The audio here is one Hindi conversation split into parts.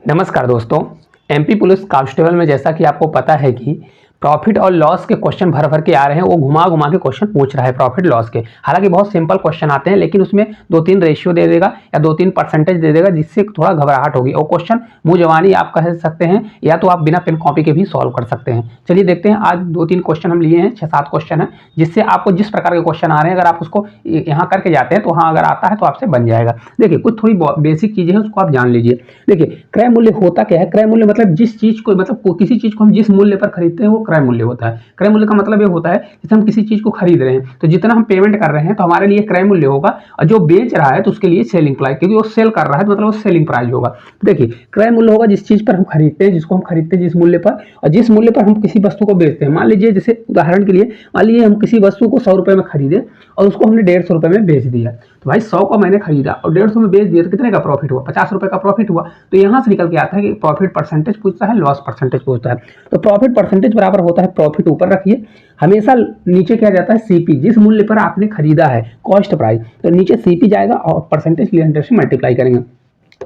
नमस्कार दोस्तों। एमपी पुलिस कांस्टेबल में जैसा कि आपको पता है कि प्रॉफिट और लॉस के क्वेश्चन भर भर के आ रहे हैं। वो घुमा घुमा के क्वेश्चन पूछ रहा है प्रॉफिट लॉस के। हालांकि बहुत सिंपल क्वेश्चन आते हैं, लेकिन उसमें 2-3 रेशियो दे देगा या 2-3 परसेंटेज दे देगा, जिससे थोड़ा घबराहट होगी। और क्वेश्चन मुंह जवानी आप कह सकते हैं, या तो आप बिना पेन कॉपी के भी सॉल्व कर सकते हैं। चलिए देखते हैं। आज 2-3 क्वेश्चन हम लिए हैं, 6-7 क्वेश्चन है, जिससे आपको जिस प्रकार के क्वेश्चन आ रहे हैं, अगर आप उसको यहाँ करके जाते हैं तो हाँ, अगर आता है तो आपसे बन जाएगा। देखिए, कुछ थोड़ी बेसिक चीजें हैं, उसको आप जान लीजिए। देखिए, क्रय मूल्य होता क्या है? क्रय मूल्य मतलब जिस चीज को, मतलब किसी चीज को हम जिस मूल्य पर खरीदते हैं वो क्रय मूल्य होता है। क्रय मूल्य का मतलब ये होता है जैसे हम किसी चीज को खरीद रहे हैं तो जितना हम पेमेंट कर रहे हैं तो हमारे लिए क्रय मूल्य होगा, और जो बेच रहा है तो उसके लिए सेलिंग प्राइस, क्योंकि वो सेल कर रहा है तो मतलब वो सेलिंग प्राइस होगा। तो देखिए, क्रय मूल्य होगा जिस चीज पर हम खरीदते हैं, जिसको हम खरीदते हैं जिस मूल्य पर, और जिस मूल्य पर हम किसी वस्तु को बेचते हैं। मान लीजिए, जैसे उदाहरण के लिए मान लीजिए हम किसी वस्तु को 100 रुपए में खरीदे और उसको हमने 150 रुपए में बेच दिया। तो भाई 100 का मैंने खरीदा और 150 में बेच दिया, तो कितने का प्रॉफिट हुआ? 50 रुपए का प्रॉफिट हुआ। तो यहां से निकल के आता है कि प्रॉफिट परसेंटेज पूछता है, लॉस परसेंटेज पूछता है। तो प्रॉफिट परसेंटेज बराबर होता है प्रॉफिट ऊपर रखिए, हमेशा नीचे क्या जाता है? सीपी, जिस मूल्य पर आपने खरीदा है, कॉस्ट प्राइस, तो नीचे सीपी जाएगा और परसेंटेज 100 से मल्टीप्लाई करेंगे।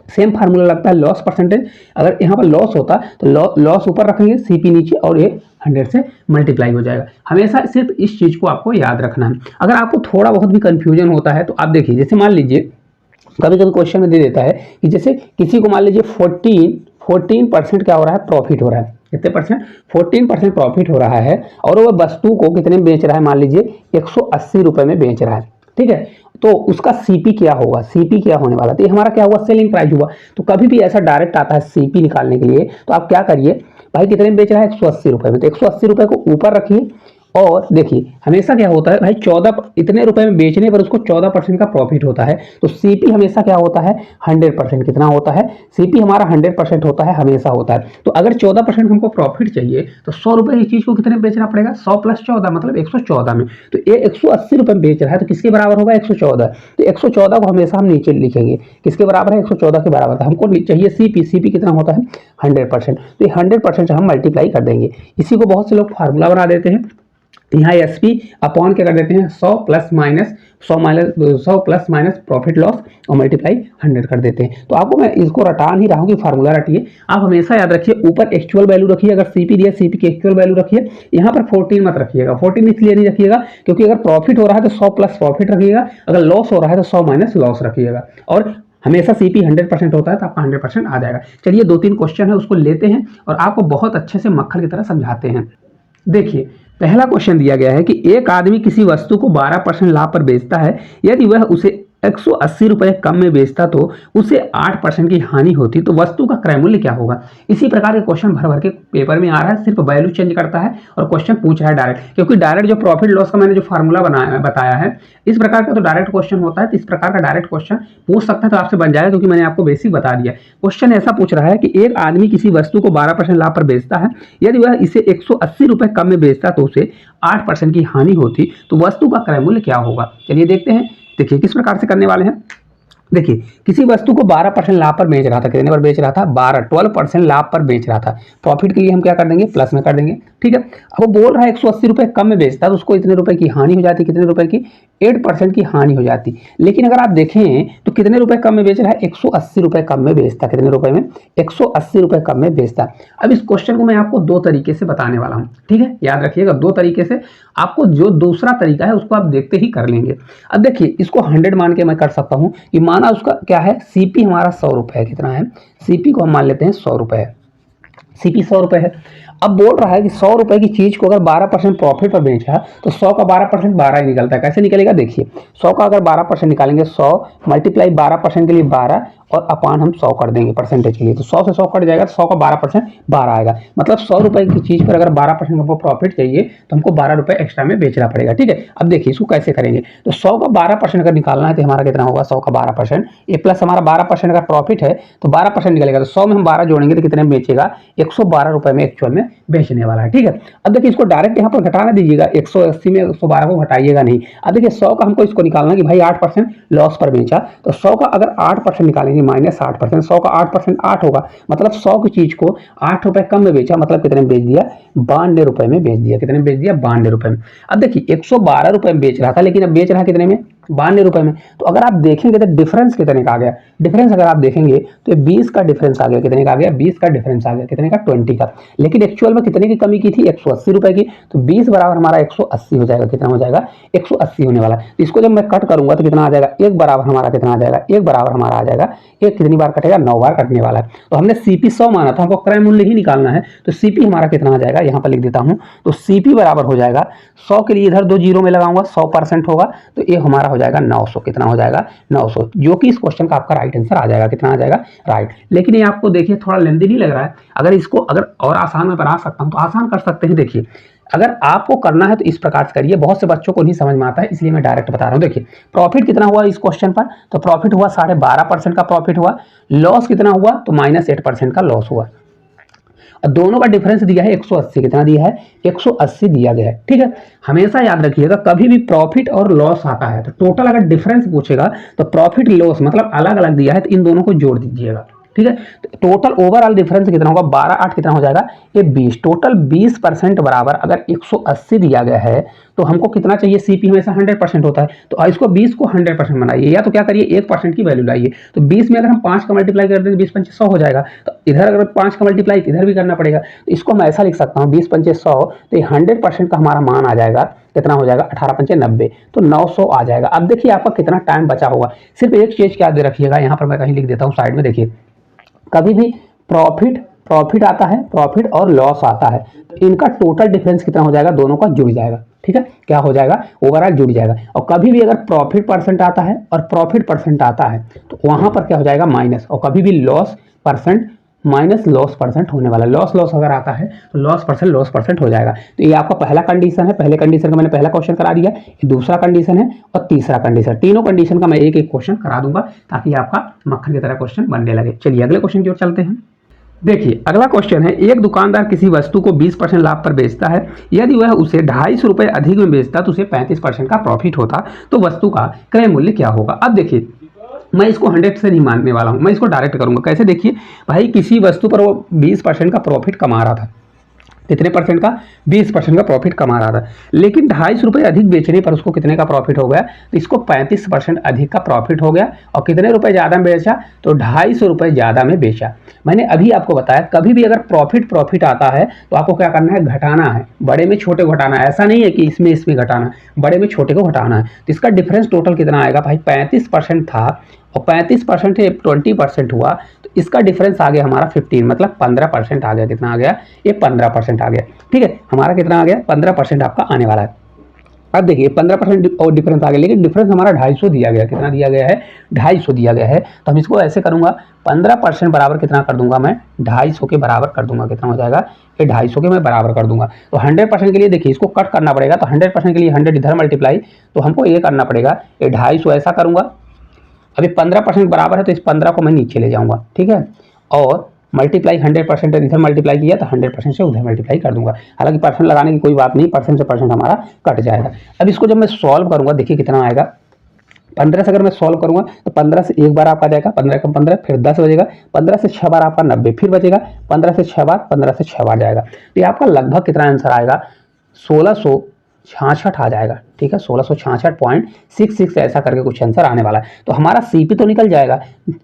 सेम फार्मूला लगता है लॉस परसेंटेज। अगर यहाँ पर लॉस होता तो लॉस ऊपर रखेंगे, सीपी नीचे, और ये 100 से मल्टीप्लाई हो जाएगा। हमेशा सिर्फ इस चीज को आपको याद रखना है। अगर आपको थोड़ा बहुत भी कंफ्यूजन होता है तो आप देखिए, जैसे मान लीजिए कभी कभी क्वेश्चन में दे देता है कि जैसे किसी को मान लीजिए 14% क्या हो रहा है? प्रॉफिट हो रहा है। कितने परसेंट? 14% प्रॉफिट हो रहा है, और वह वस्तु को कितने में बेच रहा है? मान लीजिए 180 रुपए में बेच रहा है। ठीक है, तो उसका सीपी क्या होगा? सीपी क्या होने वाला? तो ये हमारा क्या हुआ? सेलिंग प्राइस हुआ। तो कभी भी ऐसा डायरेक्ट आता है सीपी निकालने के लिए, तो आप क्या करिए, भाई कितने में बेच रहा है? 180 रुपए में, तो 180 रुपए को ऊपर रखिए। और देखिए, हमेशा क्या होता है भाई, 14 इतने रुपए में बेचने पर उसको 14% का प्रॉफिट होता है। तो सीपी हमेशा क्या होता है? 100%। कितना होता है? सीपी हमारा 100% होता है, हमेशा होता है। तो अगर 14% हमको प्रॉफिट चाहिए तो 100 रुपए की चीज को कितने में बेचना पड़ेगा? 100 + 14 मतलब 114 में। तो ये 180 रुपए में बेच रहा है, तो किसके बराबर होगा? 114। तो 114 को हमेशा हम नीचे लिखेंगे। किसके बराबर है? 114 के बराबर। हमको चाहिए सीपी। सीपी कितना होता है? 100%। तो ये 100% से हम मल्टीप्लाई कर देंगे। इसी को बहुत से लोग फार्मूला बना देते हैं। यहाँ एसपी अपॉन क्या कर देते हैं? 100 प्लस माइनस प्रॉफिट लॉस, और मल्टीप्लाई 100 कर देते हैं। तो आपको मैं इसको रटा नहीं रहा हूँ कि फार्मूला रटिए। आप हमेशा याद रखिए, ऊपर एक्चुअल वैल्यू रखिए। अगर सीपी दिया, सीपी की एक्चुअल वैल्यू रखिए। यहाँ पर 14 मत रखिएगा। 14 इसलिए नहीं रखिएगा क्योंकि अगर प्रॉफिट हो रहा है तो 100 प्लस प्रॉफिट रखिएगा, अगर लॉस हो रहा है तो 100 माइनस लॉस रखिएगा। और हमेशा सीपी 100% होता है, तो आपका 100% आ जाएगा। चलिए 2-3 क्वेश्चन है, उसको लेते हैं और आपको बहुत अच्छे से मक्खन की तरह समझाते हैं। देखिए, पहला क्वेश्चन दिया गया है कि एक आदमी किसी वस्तु को 12% लाभ पर बेचता है। यदि वह उसे 180 रुपए कम में बेचता तो उसे 8% की हानि होती, तो वस्तु का क्रय मूल्य क्या होगा? इसी प्रकार के क्वेश्चन भर भर के पेपर में आ रहा है, सिर्फ वैल्यू चेंज करता है और क्वेश्चन पूछ रहा है डायरेक्ट। क्योंकि डायरेक्ट जो प्रॉफिट लॉस का मैंने जो फार्मूला बताया है, इस प्रकार का तो डायरेक्ट क्वेश्चन होता है। तो इस प्रकार का डायरेक्ट क्वेश्चन पूछ सकता है तो आपसे बन जाएगा, क्योंकि मैंने आपको बेसिक बता दिया। क्वेश्चन ऐसा पूछ रहा है कि एक आदमी किसी वस्तु को 12% लाभ पर बेचता है। यदि वह इसे 180 रुपए कम में बेचता तो उसे 8% की हानि होती, तो वस्तु का क्रय मूल्य क्या होगा? चलिए देखते हैं। देखिए किस प्रकार से करने वाले हैं। देखिए, किसी वस्तु को 12% लाभ पर बेच रहा था। कितने पर बेच रहा था? 12% लाभ पर बेच रहा था। प्रॉफिट के लिए हम क्या कर देंगे? प्लस में कर देंगे। ठीक है, अब वो बोल रहा है 180 रुपए कम में बेचता है, तो उसको इतने रुपए की हानि हो जाती। कितने रुपए की? 8% की हानि हो जाती। लेकिन अगर आप देखें तो कितने रुपए कम में बेच रहा है? 180 रुपए कम में बेचता। कितने रुपए में? 180 रुपए कम में बेचता। अब इस क्वेश्चन को मैं आपको 2 तरीके से बताने वाला हूं। ठीक है, याद रखिएगा, 2 तरीके से। आपको जो दूसरा तरीका है उसको आप देखते ही कर लेंगे। अब देखिए, इसको 100 मान के मैं कर सकता हूं कि माना उसका क्या है? सीपी हमारा 100 रुपए है। कितना है? सीपी को हम मान लेते हैं 100 रुपए है। सीपी 100 रुपए है। अब बोल रहा है कि 100 रुपए की चीज को अगर 12% प्रॉफिट पर बेचा तो 100 का 12% 12 ही निकलता है। कैसे निकलेगा? देखिए, 100 का अगर 12% निकालेंगे, 100 मल्टीप्लाई 12% के लिए 12, और अपान हम 100 कर देंगे परसेंटेज के लिए। तो 100 से 100 कट जाएगा, तो 100 का 12% 12 आएगा। मतलब 100 रुपए की चीज पर अगर 12% हमको प्रॉफिट चाहिए तो हमको 12 रुपए एक्स्ट्रा में बेचना पड़ेगा। ठीक है, अब देखिए इसको कैसे करेंगे। तो 100 का 12% अगर निकालना है तो हमारा कितना होगा? 100 का 12%, ये प्लस हमारा 12% का प्रॉफिट है तो 12% निकलेगा। तो 100 में हम 12 जोड़ेंगे तो कितने में बेचेगा? 112 रुपए में एक्चुअल में बेचने वाला है। ठीक है, अब देखिए इसको डायरेक्ट यहाँ पर घटाना दीजिएगा। 180 में 112 को घटाइएगा नहीं। अब देखिए 100 का हमको इसको निकालना कि भाई 8% लॉस पर बेचा, तो 100 का अगर 8% निकालेंगे, माइनस 8%, 100 का 8% 8 होगा। मतलब 100 की चीज को 8 रुपए कम में बेचा, मतलब कितने में बेच दिया? 92 रुपए में बेच दिया। कितने में बेच दिया? 92 रुपए में। अब देखिए 112 रुपए में बेच रहा था, लेकिन अब बेच रहा है कितने में? 92 रुपये में। तो अगर आप देखेंगे तो डिफरेंस कितने का आ गया, डिफरेंस अगर आप देखेंगे तो 20 का डिफरेंस आ गया, कितने का आ गया, 20 का डिफरेंस आ गया, कितने का, 20 का। लेकिन एक्चुअल में कितने की कमी की थी, 180 रुपये की। तो 20 बराबर हमारा 180 हो जाएगा, कितना हो जाएगा, 180 होने वाला है। तो इसको जब मैं कट करूंगा तो कितना आ जाएगा, एक बराबर हमारा कितना आ जाएगा, एक बराबर हमारा आ जाएगा, एक कितनी बार कटेगा, 9 बार कटने वाला है। तो हमने सीपी 100 माना था, हमको क्रय मूल्य ही निकालना है। तो सीपी हमारा कितना आ जाएगा, यहाँ पर लिख देता हूँ। तो सीपी बराबर हो जाएगा 100 के लिए इधर 2 जीरो में लगाऊंगा, 100% होगा तो ये हमारा हो जाएगा 900, कितना हो जाएगा, 900, जो कि इस क्वेश्चन का आपका राइट आंसर आ जाएगा, कितना आ जाएगा, राइट। लेकिन ये आपको देखिए थोड़ा लेंदी नहीं लग रहा है। अगर इसको अगर और आसान में बना सकता हूँ तो आसान कर सकते हैं। देखिए अगर आपको करना है तो इस प्रकार से करिए, बहुत से बच्चों को नहीं समझ में आता है इसलिए मैं डायरेक्ट बता रहा हूँ। देखिए प्रॉफिट कितना हुआ इस क्वेश्चन पर, तो प्रॉफिट हुआ 12.5% का प्रॉफिट हुआ। लॉस कितना हुआ, तो -8% का लॉस हुआ। और दोनों का डिफरेंस दिया है 180, कितना दिया है, 180 दिया गया है। ठीक है, हमेशा याद रखिएगा कभी भी प्रॉफिट और लॉस आता है तो टोटल अगर डिफरेंस पूछेगा तो प्रॉफिट लॉस मतलब अलग अलग दिया है तो इन दोनों को जोड़ दीजिएगा। ठीक है, तो टोटल ओवरऑल डिफरेंस कितना होगा, 12/8 कितना हो जाएगा, ये 20। टोटल 20% बराबर अगर 180 दिया गया है तो हमको कितना चाहिए, सीपी हमेशा 100% होता है। तो इसको 20 को 100% बनाइए, या तो क्या करिए 1% की वैल्यू लाइए। तो 20 में अगर हम 5 का मल्टीप्लाई कर दें तो 20 पंचे 100 हो जाएगा। तो इधर अगर 5 का मल्टीप्लाई इधर भी करना पड़ेगा, तो इसको मैं ऐसा लिख सकता हूँ 20 पंचे 100, तो ये 100% का हमारा मान आ जाएगा, कितना हो जाएगा, 18 पंचे 90, तो 900 आ जाएगा। अब देखिए आपका कितना टाइम बचा होगा। सिर्फ एक चीज क्या दे रखिएगा, यहाँ पर मैं कहीं लिख देता हूँ साइड में, देखिए कभी भी प्रॉफिट आता है, प्रॉफिट और लॉस आता है, तो इनका टोटल डिफरेंस कितना हो जाएगा, दोनों का जुड़ जाएगा। ठीक है, क्या हो जाएगा, ओवरऑल जुड़ जाएगा। और कभी भी अगर प्रॉफिट परसेंट आता है और प्रॉफिट परसेंट आता है तो वहां पर क्या हो जाएगा, माइनस। और कभी भी loss percent minus loss percent होने वाला, लॉस अगर आता है तो लॉस परसेंट हो जाएगा। तो ये आपका पहला कंडीशन है, पहले कंडीशन का मैंने पहला क्वेश्चन करा दिया, ये दूसरा कंडीशन है और तीसरा कंडीशन। तीनों कंडीशन का मैं एक एक क्वेश्चन करा दूंगा ताकि आपका मक्खन की तरह क्वेश्चन बनने लगे। चलिए अगले क्वेश्चन की ओर चलते हैं। देखिए अगला क्वेश्चन है, एक दुकानदार किसी वस्तु को 20% लाभ पर बेचता है। यदि वह उसे 250 रुपये अधिक में बेचता तो उसे 35% का प्रॉफिट होता, तो वस्तु का क्रय मूल्य क्या होगा। अब देखिए मैं इसको 100 से नहीं मानने वाला हूं, मैं इसको डायरेक्ट करूंगा। कैसे, देखिए भाई किसी वस्तु पर वो 20% का प्रॉफिट कमा रहा था, कितने परसेंट का, 20% का प्रॉफिट कमा रहा था। लेकिन 250 रुपये अधिक बेचने पर उसको कितने का प्रॉफिट हो गया, तो इसको 35% अधिक का प्रॉफिट हो गया। और कितने रुपए ज़्यादा में बेचा, तो 250 रुपये ज़्यादा में बेचा। मैंने अभी आपको बताया कभी भी अगर प्रॉफिट आता है तो आपको क्या करना है, घटाना है, बड़े में छोटे को घटाना है। ऐसा नहीं है कि इसमें घटाना, बड़े में छोटे को घटाना है। तो इसका डिफरेंस टोटल कितना आएगा भाई, 35% था और 35% से 20% हुआ, तो इसका डिफरेंस आ गया हमारा 15, मतलब 15% आ गया। कितना आ गया, ये 15% आ गया। ठीक है, हमारा कितना आ गया, 15% आपका आने वाला है। अब देखिए 15% और डिफरेंस आ गया, लेकिन डिफरेंस हमारा 250 दिया गया, कितना दिया गया है, 250 दिया गया है। तो हम इसको ऐसे करूंगा, 15% बराबर कितना कर दूंगा मैं, 250 के बराबर कर दूंगा। कितना हो जाएगा, ये 250 के मैं बराबर कर दूंगा। तो 100% के लिए देखिए इसको कट करना पड़ेगा, तो 100% के लिए 100 इधर मल्टीप्लाई, तो हमको ये करना पड़ेगा, ये 250 ऐसा करूंगा। अभी 15% बराबर है तो इस 15 को मैं नीचे ले जाऊंगा। ठीक है, और मल्टीप्लाई 100% इधर मल्टीप्लाई किया तो 100% से उधर मल्टीप्लाई कर दूंगा। हालांकि परसेंट लगाने की कोई बात नहीं, परसेंट से परसेंट हमारा कट जाएगा। अब इसको जब मैं सॉल्व करूंगा, देखिए कितना आएगा, 15 से अगर मैं सॉल्व करूंगा तो 15 से एक बार आपका जाएगा, 15 का 15, फिर 10 बजेगा, 15 से 6 बार आपका 90, फिर बचेगा 15 से 6 बार, 15 से 6 बार जाएगा। तो ये आपका लगभग कितना आंसर आएगा, 1666 आ जाएगा। ठीक है, 1666.66 ऐसा करके कुछ आंसर आने वाला है। तो हमारा सीपी तो निकल जाएगा,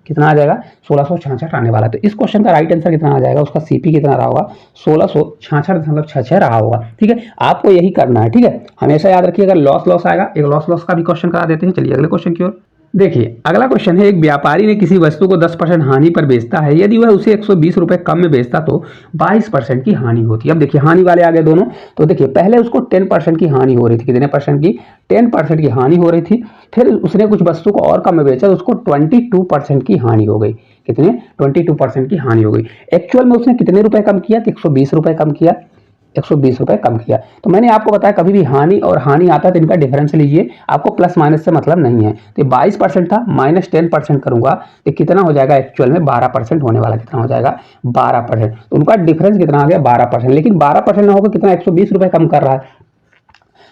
कितना आ जाएगा, 1666 आने वाला है। तो इस क्वेश्चन का राइट आंसर कितना आ जाएगा, उसका सीपी कितना रहा होगा, 1666.66 रहा होगा। ठीक है, आपको यही करना है। ठीक है, हमेशा याद रखिए, अगर लॉस आएगा, एक लॉस का भी क्वेश्चन करा देते हैं। चलिए अगले क्वेश्चन की ओर। देखिए अगला क्वेश्चन है, एक व्यापारी ने किसी वस्तु को 10% हानि पर बेचता है। यदि वह उसे 120 रुपये कम में बेचता तो 22% की हानि होती है। अब देखिए हानि वाले आ गए दोनों, तो देखिए पहले उसको 10% की हानि हो रही थी, कितने परसेंट की, 10% की हानि हो रही थी। फिर उसने कुछ वस्तु को और कम में बेचा तो उसको 22% की हानि हो गई। कितने, 22% की हानि हो गई। एक्चुअल में उसने कितने रुपए कम किया, 120 रुपये कम किया, 120 रुपये कम किया। तो मैंने आपको बताया कभी भी हानि और हानि आता है तो इनका डिफरेंस लीजिए, आपको प्लस माइनस से मतलब नहीं है। तो 22% था, माइनस 10% करूंगा तो कितना हो जाएगा, एक्चुअल में 12% होने वाला। कितना हो जाएगा, 12%। तो उनका डिफरेंस कितना आ गया, 12%। लेकिन 12% ना होकर कितना, 120 रुपये कम कर रहा है।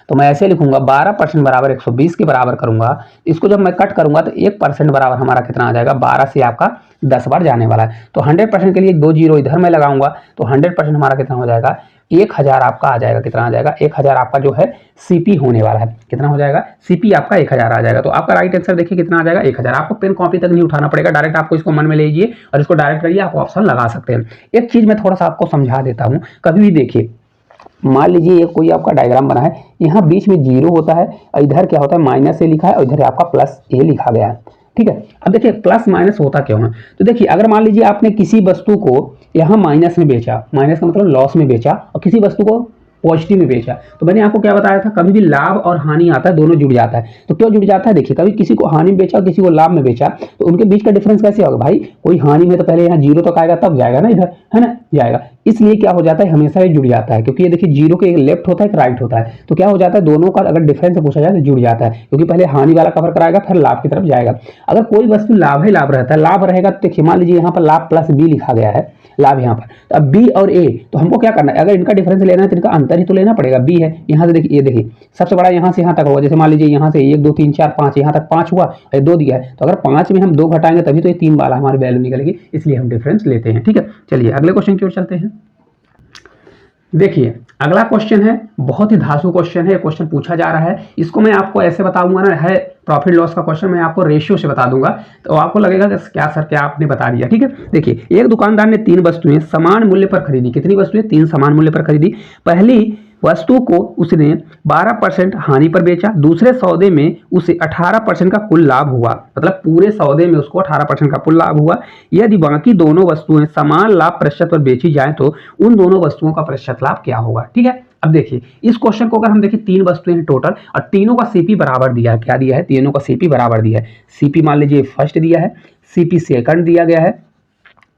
तो मैं ऐसे लिखूंगा 12% बराबर 120 के बराबर करूंगा। इसको जब मैं कट करूंगा तो 1% बराबर हमारा कितना आ जाएगा, 12 से आपका 10 बार जाने वाला है। तो 100% के लिए 2 जीरो इधर मैं लगाऊंगा, तो 100% हमारा कितना हो जाएगा, 1000 आपका आ जाएगा। कितना आ जाएगा? 1000 आपका जो है सीपी होने वाला है। कितना हो जाएगा? सीपी आपका 1000 आ जाएगा। तो आपका राइट आंसर देखिए कितना आ जाएगा? 1000। आपको पेन कॉपी तक नहीं उठाना पड़ेगा, डायरेक्ट आपको इसको मन में लीजिए और इसको डायरेक्ट करिए, आप ऑप्शन लगा सकते हैं। एक चीज मैं थोड़ा सा आपको समझा देता हूँ। कभी भी देखिए, मान लीजिए ये कोई आपका डायग्राम बना है, यहाँ बीच में जीरो होता है और इधर क्या होता है? माइनस ए लिखा है और इधर आपका प्लस ए लिखा गया है। ठीक है, अब देखिए प्लस माइनस होता क्यों है? तो देखिए अगर मान लीजिए आपने किसी वस्तु को यहाँ माइनस में बेचा, माइनस का मतलब लॉस में बेचा, और किसी वस्तु को पॉजिटिव में बेचा, तो मैंने आपको क्या बताया था? कभी भी लाभ और हानि आता है, दोनों जुड़ जाता है। तो क्यों जुड़ जाता है? देखिए कभी किसी को हानि में बेचा, किसी को लाभ में बेचा, तो उनके बीच का डिफरेंस कैसे होगा भाई? कोई हानि में तो पहले यहाँ जीरो तक आएगा, तब जाएगा ना इधर, है ना, जाएगा। इसलिए क्या हो जाता है? हमेशा ये जुड़ जाता है, क्योंकि ये देखिए जीरो के एक लेफ्ट होता है, एक राइट होता है। तो क्या हो जाता है? दोनों का अगर डिफरेंस पूछा जाए तो जुड़ जाता है, क्योंकि पहले हानि वाला कवर कराएगा, फिर लाभ की तरफ जाएगा। अगर कोई वस्तु लाभ ही लाभ रहता है, लाभ रहेगा, तो देखिए मान लीजिए यहाँ पर लाभ प्लस बी लिखा गया है, लाभ यहाँ पर, तो अब बी और ए, तो हमको क्या करना है? अगर इनका डिफरेंस लेना है तो इनका अंतर ही तो लेना पड़ेगा। बी है, यहाँ से देखिए, ये देखिए सबसे बड़ा यहाँ से यहाँ तक होगा। जैसे मान लीजिए यहाँ से 1 2 3 4 5, यहाँ तक 5 हुआ, ये 2 दिया है, तो अगर 5 में हम 2 घटाएंगे तभी तो ये 3 वाला हमारी वैल्यू निकलेगी, इसलिए हम डिफरेंस लेते हैं। ठीक है, चलिए अगले क्वेश्चन की ओर चलते हैं। देखिए अगला क्वेश्चन है, बहुत ही धांसू क्वेश्चन है। क्वेश्चन पूछा जा रहा है, इसको मैं आपको ऐसे बताऊंगा ना, है प्रॉफिट लॉस का क्वेश्चन, मैं आपको रेशियो से बता दूंगा, तो आपको लगेगा कि क्या सर क्या आपने बता दिया। ठीक है, देखिए एक दुकानदार ने 3 वस्तुएं समान मूल्य पर खरीदी। कितनी वस्तुएं? 3 समान मूल्य पर खरीदी। पहली वस्तु को उसने 12% हानि पर बेचा, दूसरे सौदे में उसे 18% का कुल लाभ हुआ, मतलब पूरे सौदे में उसको 18% का कुल लाभ हुआ। यदि बाकी दोनों वस्तुएं समान लाभ प्रतिशत पर बेची जाएं तो उन दोनों वस्तुओं का प्रतिशत लाभ क्या होगा? ठीक है, अब देखिए इस क्वेश्चन को अगर हम देखिए, 3 वस्तुएं हैं टोटल और तीनों का सीपी बराबर दिया है। क्या दिया है? तीनों का सीपी बराबर दिया है। सीपी मान लीजिए फर्स्ट दिया है, सीपी सेकंड दिया गया है,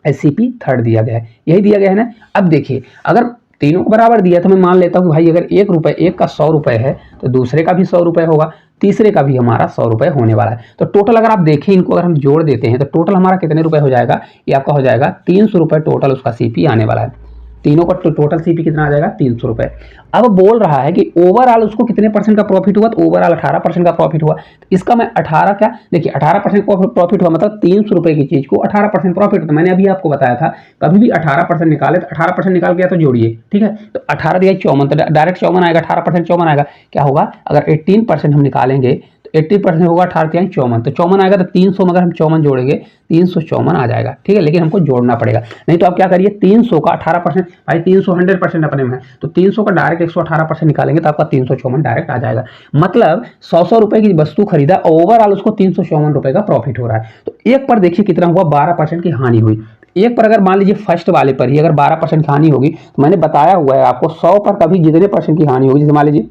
एससीपी थर्ड दिया गया है, यही दिया गया है ना। अब देखिए अगर तीनों को बराबर दिया तो मैं मान लेता हूँ कि भाई अगर 1 रुपये, एक का 100 रुपये है तो दूसरे का भी 100 रुपये होगा, तीसरे का भी हमारा 100 रुपये होने वाला है। तो टोटल अगर आप देखें, इनको अगर हम जोड़ देते हैं तो टोटल हमारा कितने रुपए हो जाएगा? ये आपका हो जाएगा 300 रुपये टोटल उसका सीपी आने वाला है। तीनों का टोटल सीपी कितना आ जाएगा? 300 रुपये। अब बोल रहा है कि ओवरऑल उसको कितने परसेंट का प्रॉफिट हुआ? तो ओवरऑल 18% का प्रॉफिट हुआ। तो इसका मैं 18 क्या, देखिए 18% प्रॉफिट हुआ, मतलब 300 रुपये की चीज को 18% प्रॉफिट होता है। मैंने अभी आपको बताया था, कभी भी 18% निकाले तो 18% निकाल गया तो जोड़िए। ठीक है, तो 18 दिया 54, तो डायरेक्ट 54 आएगा, 18% 54 आएगा। क्या होगा? अगर 18% हम निकालेंगे तो 80% होगा 18 तिहाई 54, तो 54 आएगा। तो 300 में अगर हम 54 जोड़ेंगे 354 आ जाएगा। ठीक है, लेकिन हमको जोड़ना पड़ेगा, नहीं तो आप क्या करिए, 300 का 18%, भाई 300 100% अपने में है, तो 300 का डायरेक्ट 118% निकालेंगे तो आपका 354 डायरेक्ट आ जाएगा। मतलब 100 रुपए की वस्तु खरीदा, ओवरऑल उसको 354 रुपए का प्रॉफिट हो रहा है। तो एक पर देखिए कितना हुआ? 12% की हानि हुई। एक पर अगर मान लीजिए फर्स्ट वाले पर ही अगर 12% की हानि होगी, तो मैंने बताया हुआ है आपको, 100 पर कभी जितने परसेंट की हानि होगी, जैसे मान लीजिए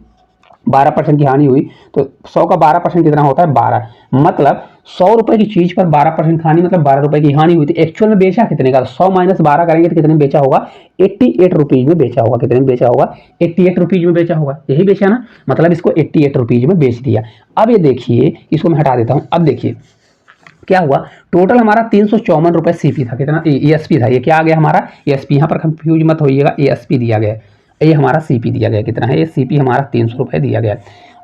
12% की हानि हुई, तो 100 का 12% कितना होता है? 12। मतलब 100 रुपए की चीज पर 12% हानि, मतलब 12 रुपए की हानि हुई। तो एक्चुअल में बेचा कितने का? 100 माइनस 12 करेंगे तो कितने में बेचा होगा? 88 रुपीज में बेचा होगा। कितने में बेचा होगा? 88 रुपीज में बेचा होगा, यही बेचा ना, मतलब इसको 88 रुपीज में बेच दिया। अब ये देखिए, इसको मैं हटा देता हूं। अब देखिए क्या हुआ, टोटल हमारा 354 रुपए सीपी था। कितना? एएसपी था। ये क्या आ गया हमारा? एएसपी। यहाँ पर कंफ्यूज मत होइएगा, एएसपी दिया गया, ये हमारा सीपी दिया गया। कितना है? ये सीपी हमारा 300 रुपए दिया गया।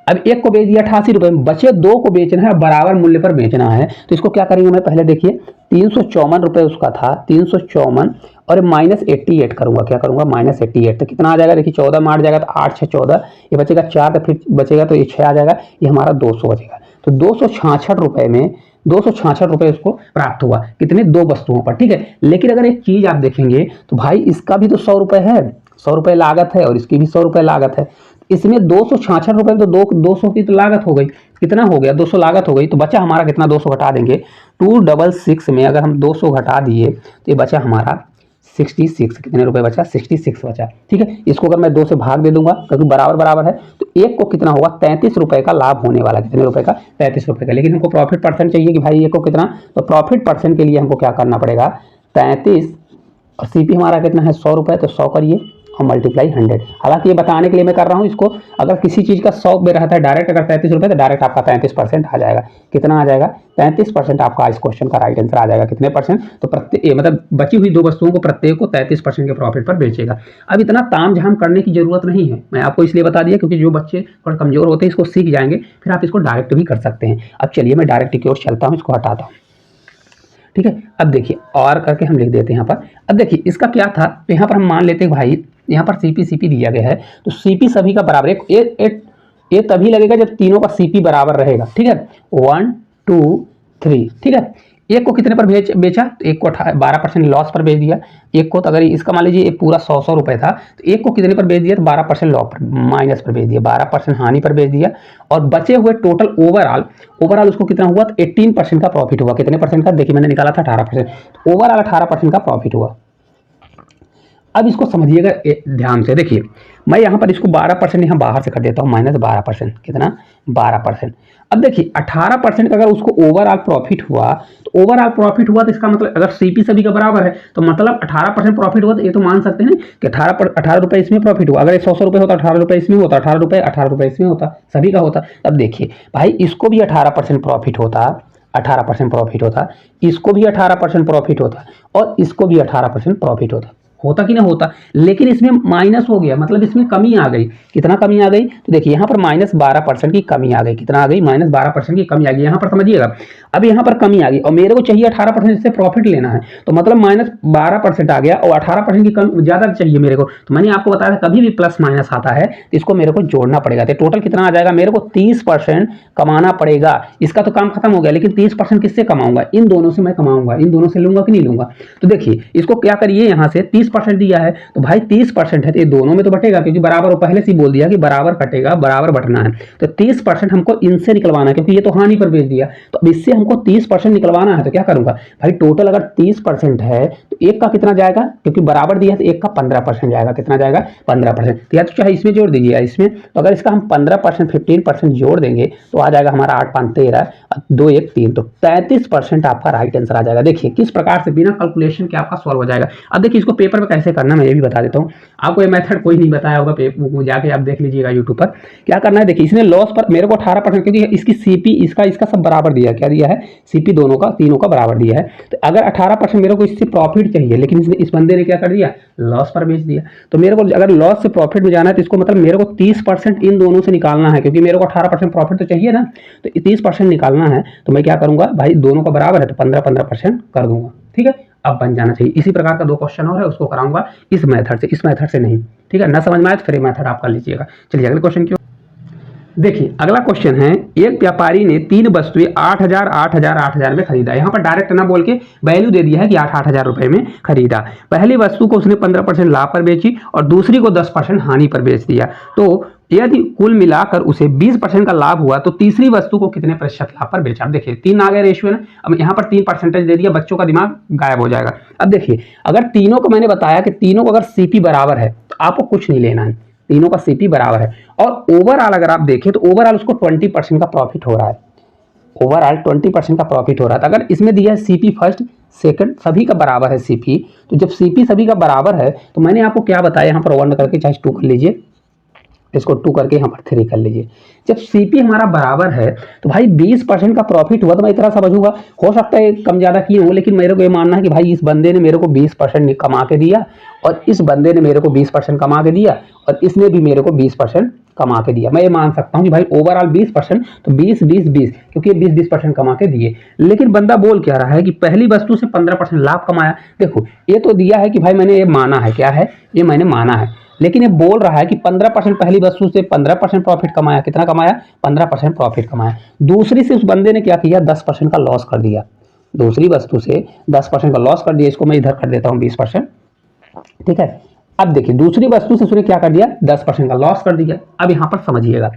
अब एक को बेच दिया 88 रुपए में, बचे 2 को बेचना है, बराबर मूल्य पर बेचना है। तो इसको क्या करेंगे, मैं पहले देखिए 354 रुपए उसका था, 354 और माइनस 88 करूंगा। क्या करूंगा? माइनस 88। तो कितना आ जाएगा? देखिए 14 में 8 जाएगा तो 8 6 14, ये बचेगा 4, तो फिर बचेगा तो ये 6 आ जाएगा, ये हमारा 200 बचेगा। तो 266 रुपए में 266 रुपए उसको प्राप्त हुआ। कितने? 2 वस्तुओं पर। ठीक है, लेकिन अगर एक चीज आप देखेंगे तो भाई इसका भी तो 100 रुपए है, 100 रुपए लागत है, और इसकी भी 100 रुपए लागत है। इसमें 266 रुपए में तो 200 की तो लागत हो गई। कितना हो गया? 200 लागत हो गई, तो बचा हमारा कितना? 200 घटा देंगे, 266 में अगर हम 200 घटा दिए तो ये बचा हमारा 66। कितने रुपए बचा? 66 बचा। ठीक है, इसको अगर मैं 2 से भाग दे दूंगा क्योंकि बराबर बराबर है, तो एक को कितना होगा? 33 रुपए का लाभ होने वाला। कितने रुपए का? 33 रुपए का। लेकिन हमको प्रॉफिट परसेंट चाहिए कि भाई एक को कितना, तो प्रॉफिट परसेंट के लिए हमको क्या करना पड़ेगा? 33 और सीपी हमारा कितना है? 100 रुपए, तो 100 करिए और मल्टीप्लाई 100। हालांकि ये बताने के लिए मैं कर रहा हूँ इसको, अगर किसी चीज़ का 100 में रहता है डायरेक्ट अगर 33 रुपये, तो डायरेक्ट आपका 33% आ जाएगा। कितना आ जाएगा? 33% आपका इस क्वेश्चन का राइट आंसर आ जाएगा। कितने परसेंट? तो प्रत्येक, मतलब बची हुई 2 वस्तुओं को प्रत्येक को 33% के प्रॉफिट पर बेचेगा। अब इतना ताम झाम करने की जरूरत नहीं है, मैं आपको इसलिए बता दिया क्योंकि जो बच्चे थोड़ा कमजोर होते हैं इसको सीख जाएंगे, फिर आप इसको डायरेक्ट भी कर सकते हैं। अब चलिए मैं डायरेक्ट की ओर चलता हूँ, इसको हटाता हूँ। ठीक है, अब देखिए और करके हम लिख देते हैं यहाँ पर। अब देखिए इसका क्या था, तो यहाँ पर हम मान लेते हैं भाई यहाँ पर सीपी सीपी दिया गया है, तो सीपी सभी का बराबर ये तभी लगेगा जब तीनों का सीपी बराबर रहेगा। ठीक है, 1 2 3। ठीक है, एक को कितने पर बेचा, तो एक को 12% लॉस पर बेच दिया। एक को तो अगर इसका मान लीजिए पूरा 100 रुपए था, तो एक को कितने पर बेच दिया, तो 12% लॉस पर माइनस पर बेच दिया, 12% हानि पर बेच दिया। और बचे हुए टोटल ओवरऑल उसको कितना हुआ, तो 18% का प्रॉफिट हुआ। कितने परसेंट का, देखिए मैंने निकाला था 18%, तो ओवरऑल 18% का प्रॉफिट हुआ। अब इसको समझिएगा ध्यान से, देखिए मैं यहाँ पर इसको 12% यहाँ बाहर से कर देता हूँ, -12%, कितना 12%। अब देखिए 18% का अगर उसको ओवरऑल प्रॉफिट हुआ, तो इसका मतलब अगर सीपी सभी का बराबर है तो मतलब 18% प्रॉफिट हुआ, तो ये तो मान सकते हैं कि 18 रुपए इसमें प्रॉफिट हुआ। अगर 100 रुपए होता, 18 रुपए इसमें होता, 18 रुपए इसमें होता, सभी का होता। अब देखिए भाई इसको भी 18% प्रॉफिट होता, 18% प्रॉफिट होता, इसको भी 18% प्रॉफिट होता, और इसको भी 18% प्रॉफिट होता कि ना होता, लेकिन इसमें माइनस हो गया, मतलब इसमें कमी आ गई। कितना कमी आ गई, तो देखिए यहाँ पर -12% की कमी आ गई। कितना आ गई, -12% की कमी आ गई। यहाँ पर समझिएगा, अब यहाँ पर कमी आ गई और मेरे को चाहिए 18% इससे प्रॉफिट लेना है, तो मतलब -12% आ गया और 18% की कम ज्यादा चाहिए मेरे को। तो मैंने आपको बताया कभी भी प्लस माइनस आता है तो इसको मेरे को जोड़ना पड़ेगा। तो टोटल कितना आ जाएगा, मेरे को 30% कमाना पड़ेगा। इसका तो काम खत्म हो गया, लेकिन 30% किससे कमाऊंगा, इन दोनों से मैं कमाऊंगा। इन दोनों से लूंगा कि नहीं लूंगा, तो देखिए इसको क्या करिए, यहाँ से 30% दिया है, तो भाई 30% है तो ये दोनों में तो बटेगा, क्योंकि बराबर पहले से बोल दिया कि बराबर कटेगा, बराबर बटना है। तो 30% हमको इनसे निकलवाना है, क्योंकि ये तो हानि पर बेच दिया, तो अब इससे हमको 30% निकलवाना है। तो क्या करूंगा भाई, टोटल अगर 30% है तो एक का कितना जाएगा, क्योंकि बराबर दिया है तो एक का 15% जाएगा। कितना जाएगा, 15%। तो या तो चाहे इसमें जोड़ दीजिए या इसमें, तो अगर इसका हम 15% 15% जोड़ देंगे तो आ जाएगा हमारा 8 5 13, 2 1 3, तो 33% आपका राइट आंसर आ जाएगा। देखिए किस प्रकार से बिना कैलकुलेशन के आपका सॉल्व हो जाएगा। अब देखिए इसको पेपर में कैसे करना मैं ये भी बता देता हूँ आपको। ये मेथड कोई नहीं बताया होगा, पेपर जाके आप देख लीजिएगा यूट्यूब पर। क्या करना है, देखिए इसने लॉस पर मेरे को 18%, क्योंकि इसकी सीपी इसका सब बराबर दिया है। क्या दिया है, सीपी दोनों का तीनों का बराबर दिया है। तो अगर 18% मेरे को इससे प्रॉफिट चाहिए, लेकिन इस बंदे ने क्या कर दिया, लॉस पर बेच दिया। तो मेरे को अगर लॉस से प्रॉफिट में जाना है तो इसको मतलब मेरे को 30% इन दोनों से निकालना है, क्योंकि मेरे को 18% प्रॉफिट तो चाहिए ना, तो 30% निकालना है। तो मैं क्या करूंगा भाई, दोनों का बराबर है तो 15% कर दूंगा। ठीक है, अब बन जाना चाहिए। इसी प्रकार का 2 क्वेश्चन और है, उसको कराऊंगा इस मेथड से नहीं। ठीक है, ना समझ में आए तो फिर मेथड आप कर लीजिएगा। चलिए अगले क्वेश्चन की। देखिए अगला क्वेश्चन है, एक व्यापारी ने 3 वस्तुएं 8,000 8,000 8,000 में खरीदा। यहाँ पर डायरेक्ट ना बोल के वैल्यू दे दिया है कि 8,000 रुपए में खरीदा। पहली वस्तु को उसने 15% लाभ पर बेची और दूसरी को 10% हानि पर बेच दिया। तो यदि कुल मिलाकर उसे 20% का लाभ हुआ तो तीसरी वस्तु को कितने प्रतिशत लाभ पर बेचा। अब देखिए 3 आ गया रेशियो ना, अब यहाँ पर 3% दे दिया, बच्चों का दिमाग गायब हो जाएगा। अब देखिए अगर तीनों को मैंने बताया कि तीनों को अगर सीपी बराबर है तो आपको कुछ नहीं लेना है, तीनों का सीपी बराबर है। और ओवरऑल अगर आप देखें तो ओवरऑल उसको 20% का प्रॉफिट हो रहा है, ओवरऑल 20% का प्रॉफिट हो रहा था। अगर इसमें दिया है सीपी फर्स्ट सेकंड सभी का बराबर है सीपी, तो जब सीपी सभी का बराबर है तो मैंने आपको क्या बताया, यहाँ पर 1 करके चाहे 2 कर लीजिए, इसको 2 करके यहाँ पर 3 कर लीजिए। जब सीपी हमारा बराबर है तो भाई 20% का प्रॉफिट हुआ, तो मैं इतना समझूंगा, हो सकता है कम ज्यादा किए हो, लेकिन मेरे को ये मानना है कि भाई इस बंदे ने मेरे को 20% कमा के दिया और इस बंदे ने मेरे को 20% कमा के दिया और इसने भी मेरे को 20% कमा के दिया। मैं ये मान सकता हूँ कि भाई ओवरऑल 20%, तो 20-20-20, क्योंकि 20-20% कमा के दिए। लेकिन बंदा बोल क्या रहा है कि पहली वस्तु से 15% लाभ कमाया। देखो ये तो दिया है कि भाई मैंने ये माना है, क्या है ये मैंने माना है, लेकिन ये बोल रहा है कि 15% पहली वस्तु से 15% प्रॉफिट कमाया। कितना कमाया, 15% प्रॉफिट कमाया। दूसरी से उस बंदे ने क्या किया, 10% का लॉस कर दिया। दूसरी वस्तु से 10% का लॉस कर दिया, इसको मैं इधर कर देता हूँ 20%। ठीक है, अब देखिए दूसरी वस्तु से उसने क्या कर दिया, 10% का लॉस कर दिया। अब यहां पर समझिएगा,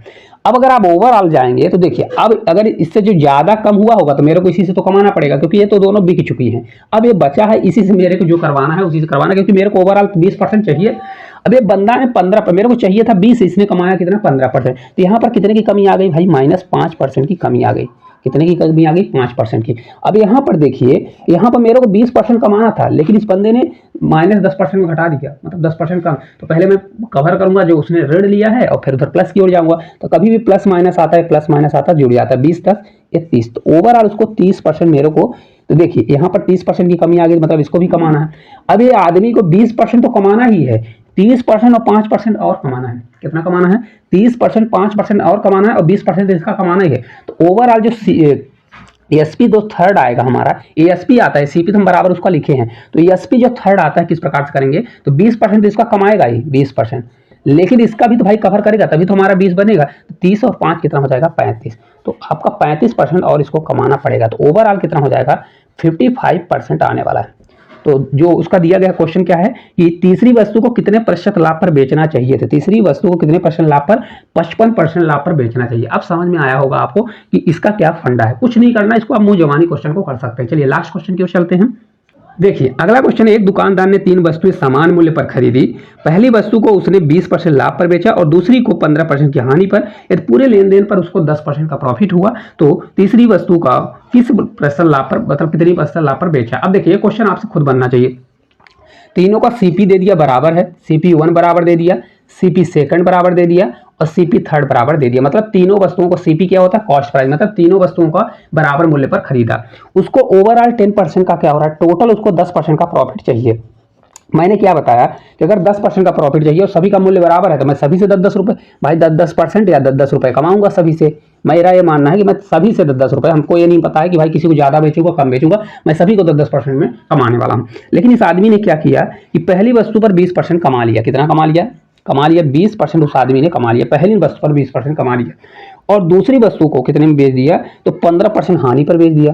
अब अगर आप ओवरऑल जाएंगे तो देखिए अब अगर इससे जो ज्यादा कम हुआ होगा तो मेरे को इसी से तो कमाना पड़ेगा, क्योंकि ये तो दोनों बिक चुकी हैं। अब ये बचा है, इसी से मेरे को जो करवाना है उसी से करवाना, क्योंकि मेरे को ओवरऑल 20% चाहिए। अब ये बंदा है 15, मेरे को चाहिए था 20, इसने कमाया कितना, 15%। तो यहाँ पर कितने की कमी आ गई भाई, -5% की कमी आ गई। कितने की कमी आ गई, 5% की। अब यहाँ पर देखिए, यहाँ पर मेरे को 20% कमाना था, लेकिन इस बंदे ने -10% में घटा दिया, मतलब 10% कम। तो पहले मैं कवर करूंगा जो उसने ऋण लिया है और फिर उधर प्लस की ओर जाऊंगा। तो कभी भी प्लस माइनस आता है, प्लस माइनस आता है, जुड़ जाता है, 20 10 30। तो ओवरऑल उसको 30% मेरे को, तो देखिए यहाँ पर 30% की कमी आ गई, मतलब इसको भी कमाना है। अब ये आदमी को 20% तो कमाना ही है, 30% और 5% और कमाना है। कितना कमाना है, 30% 5% और कमाना है और 20% इसका कमाना ही है। तो ओवरऑल जो एएसपी जो थर्ड आएगा हमारा, एएसपी आता है, सीपी तो हम बराबर उसका लिखे हैं, तो एएसपी जो थर्ड आता है किस प्रकार से करेंगे, तो 20% तो इसका कमाएगा ही 20%, लेकिन इसका भी तो भाई कवर करेगा तभी तो हमारा 20 बनेगा। तो 30 और 5 कितना हो जाएगा 35, तो आपका 35% और इसको कमाना पड़ेगा, तो ओवरऑल कितना हो जाएगा 55% आने वाला है। तो जो उसका दिया गया क्वेश्चन क्या है कि तीसरी वस्तु को कितने प्रतिशत लाभ पर बेचना चाहिए, तो तीसरी वस्तु को कितने परसेंट लाभ पर, 55% लाभ पर बेचना चाहिए। अब समझ में आया होगा आपको कि इसका क्या फंडा है, कुछ नहीं करना, इसको आप मुंह जबानी क्वेश्चन को कर सकते हैं। चलिए लास्ट क्वेश्चन की ओर चलते हैं। देखिए अगला क्वेश्चन है, एक दुकानदार ने 3 वस्तुएं समान मूल्य पर खरीदी। पहली वस्तु को उसने 20% लाभ पर बेचा और दूसरी को 15% की हानि पर। यदि पूरे लेन देन पर उसको 10% का प्रॉफिट हुआ तो तीसरी वस्तु का किस प्रतिशत लाभ पर, मतलब कितनी प्रतिशत लाभ पर बेचा। अब देखिए क्वेश्चन आपसे खुद बनना चाहिए। तीनों का सीपी दे दिया बराबर है, सीपी 1 बराबर दे दिया, सीपी सेकंड बराबर दे दिया और सीपी थर्ड बराबर दे दिया। मतलब तीनों वस्तुओं को सीपी क्या होता है, कॉस्ट प्राइस, मतलब तीनों वस्तुओं का बराबर मूल्य पर खरीदा। उसको ओवरऑल 10% का क्या हो रहा है, टोटल उसको 10% का प्रॉफिट चाहिए। मैंने क्या बताया कि अगर 10% का प्रॉफिट चाहिए और सभी का मूल्य बराबर है तो मैं सभी से 10-10 रुपए, भाई 10-10% या 10-10 रुपए कमाऊंगा सभी से। मेरा ये मानना है कि मैं सभी से 10-10 रुपए, हमको ये नहीं पता है कि भाई किसी को ज़्यादा बेचूंगा कम बेचूंगा, मैं सभी को 10-10% में कमाने वाला हूँ। लेकिन इस आदमी ने क्या किया कि पहली वस्तु पर 20% कमा लिया। कितना कमा लिया, कमा लिया 20% उस आदमी ने कमा लिया, पहली वस्तु पर 20% कमा लिया। और दूसरी वस्तु को कितने में बेच दिया, तो 15% हानि पर बेच दिया।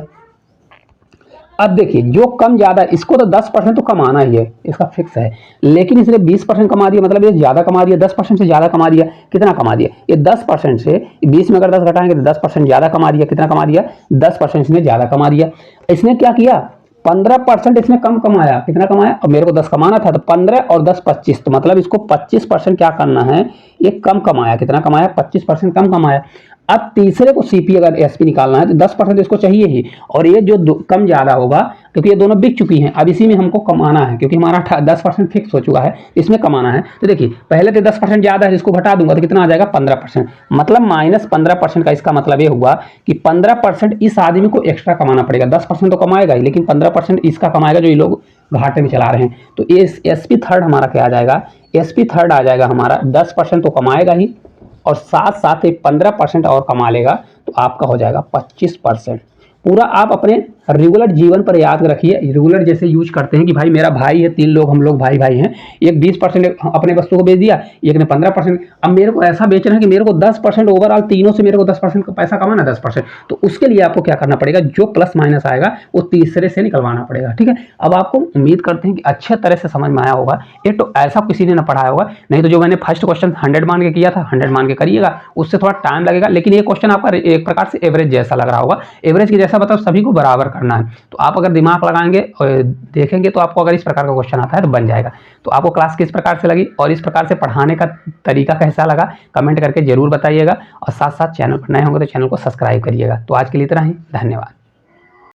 अब देखिए जो कम ज्यादा, इसको तो 10% तो कमाना ही है, इसका फिक्स है, लेकिन इसने 20% कमा दिया, मतलब ये ज्यादा कमा दिया, 10% से ज्यादा कमा दिया। कितना कमा दिया, ये 10% से 20 में अगर 10 घटाएंगे तो 10% ज्यादा कमा दिया। कितना कमा दिया, 10% इसने ज्यादा कमा दिया। इसने क्या किया, 15% इसने कम कमाया। कितना कमाया, अब मेरे को 10 कमाना था तो 15 और 10 25, तो मतलब इसको 25% क्या करना है, ये कम कमाया। कितना कमाया, 25% कम कमाया। अब तीसरे को सीपी अगर एसपी निकालना है तो 10% इसको चाहिए ही, और ये जो कम ज्यादा होगा क्योंकि ये दोनों बिक चुकी हैं, अब इसी में हमको कमाना है क्योंकि हमारा 10% फिक्स हो चुका है, इसमें कमाना है। तो देखिए पहले तो 10% ज्यादा है, इसको घटा दूंगा तो कितना आ जाएगा 15%, मतलब -15% का। इसका मतलब ये हुआ कि 15% इस आदमी को एक्स्ट्रा कमाना पड़ेगा। 10% तो कमाएगा ही, लेकिन 15% इसका कमाएगा जो ये लोग घाटे में चला रहे हैं। तो एसपी थर्ड हमारा क्या आ जाएगा, एसपी थर्ड आ जाएगा हमारा 10% तो कमाएगा ही और साथ साथ 15% और कमा लेगा, तो आपका हो जाएगा 25%। पूरा आप अपने रेगुलर जीवन पर याद रखिए। रेगुलर जैसे यूज करते हैं कि भाई मेरा भाई है, 3 लोग हम लोग भाई भाई हैं, एक 20% अपने वस्तु को बेच दिया, एक ने 15%। अब मेरे को ऐसा बेचना है कि मेरे को 10% ओवरऑल, तीनों से मेरे को 10% का पैसा कमाना, 10%। तो उसके लिए आपको क्या करना पड़ेगा, जो प्लस माइनस आएगा वो तीसरे से निकलवाना पड़ेगा। ठीक है, अब आपको उम्मीद करते हैं कि अच्छे तरह से समझ में आया होगा। ये तो ऐसा किसी ने ना पढ़ाया होगा, नहीं तो जो मैंने फर्स्ट क्वेश्चन 100 मान के किया था 100 मान के करिएगा, उससे थोड़ा टाइम लगेगा। लेकिन ये क्वेश्चन आपका एक प्रकार से एवरेज जैसा लग रहा होगा, एवरेज की जैसा बताओ, सभी को बराबर करना है। तो आप अगर दिमाग लगाएंगे और देखेंगे तो आपको अगर इस प्रकार का क्वेश्चन आता है तो बन जाएगा। तो आपको क्लास किस प्रकार से लगी और इस प्रकार से पढ़ाने का तरीका कैसा लगा, कमेंट करके जरूर बताइएगा। और साथ साथ चैनल पर नए होंगे तो चैनल को सब्सक्राइब करिएगा। तो आज के लिए इतना ही, धन्यवाद।